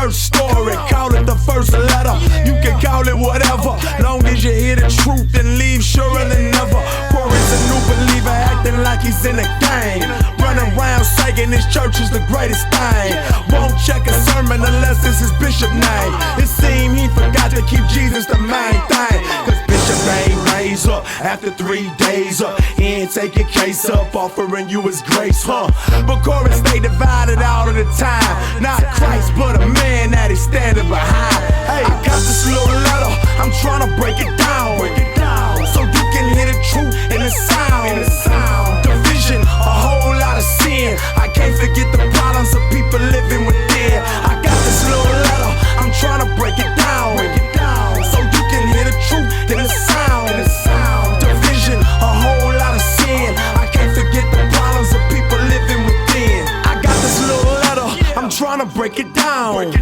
first story, call it the first letter. You can call it whatever, long as you hear the truth and leave surer than never. Corey's a new believer, acting like he's in a game, running around saying his church is the greatest thing. Won't check a sermon unless it's his bishop name. It seemed he forgot to keep Jesus the main thing, cause Bishop ain't raised up after 3 days up. He ain't take your case up, offering you his grace, But Corey stay divided all of the time. Not Christ, but a man that he's standing behind. Hey, I got this little letter, I'm trying to break it down, so you can hear the truth in the sound. Division, a whole lot of sin. I can't forget the problems of people living within. I got this little letter, I'm trying to break it down, so you can hear the truth in the sound. Division, a whole lot of sin. I can't forget the problems of people living within. I got this little letter, I'm trying to break it down.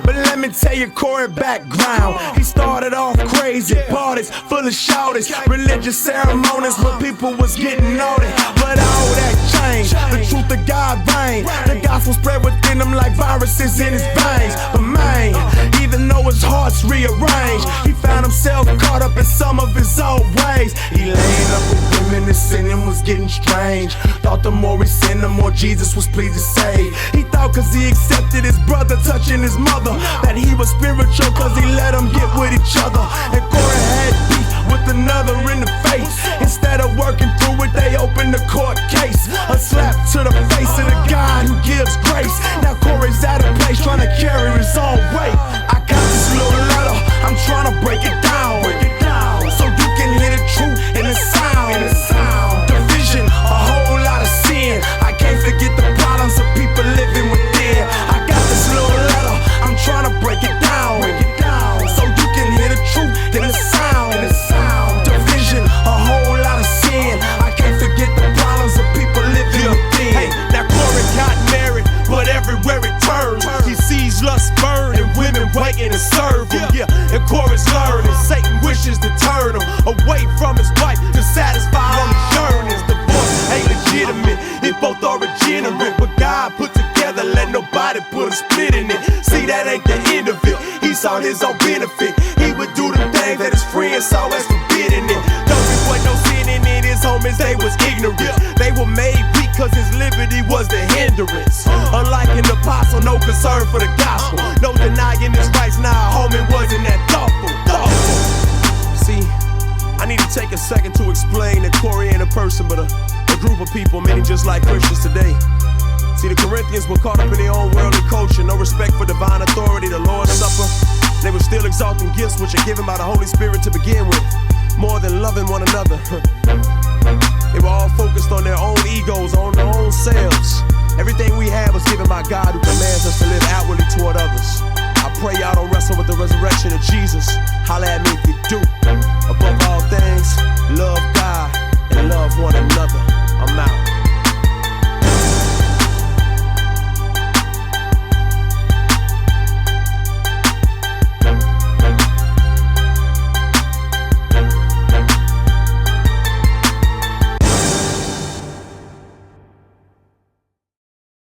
But let me tell you Corey background. He started off crazy, parties full of shouties, religious ceremonies where people was getting naughty. But all that changed, the truth of God reigned. The gospel spread within him like viruses in his veins. But man, even though his heart's rearranged, he found himself caught up in some of his old ways. He laying up with women and sinning was getting strange. Thought the more he sinned, the more Jesus was pleased to save. He thought cause he accepted his brother touching his mother, that he was spiritual cause he let them get with each other. And Corey had beef with another in the face. Instead of working through it, they opened the court case. A slap to the face of the God who gives grace. Now Corey's out of place trying to carry his own weight. I got this little letter, I'm trying to break it down, so you can hear the truth in the sound. Division, a whole lot of sin. I can't forget the problems of people living within. I got this little letter, I'm trying to break it down, so you can hear the truth in the sound. Division, a whole lot of sin. I can't forget the problems of people living within. Hey, now Corey got married, but everywhere he turns, he sees lust burn and women waiting to serve him. And Corey's learning Satan wishes to turn him away from his wife to satisfy all his yearnings. Divorce ain't legitimate if both are regenerate. What God put together, let nobody put a split in it. See, that ain't the end of it. He saw his own benefit. He would do the things that his friends saw as forbidden it. Though there was no sin in it, his homies, they was ignorant. They were made weak cause his liberty was the hindrance. Unlike an apostle, no concern for the gospel, no denying his rights. Nah, homie wasn't that thoughtful. See, I need to take a second to explain that Corey ain't a person but a group of people, many just like Christians today. See, the Corinthians were caught up in their own worldly culture, no respect for divine authority, the Lord's Supper. They were still exalting gifts which are given by the Holy Spirit to begin with, more than loving one another. They were all focused on their own egos, on their own selves. Everything we have was given by God who commands us to live outwardly toward others.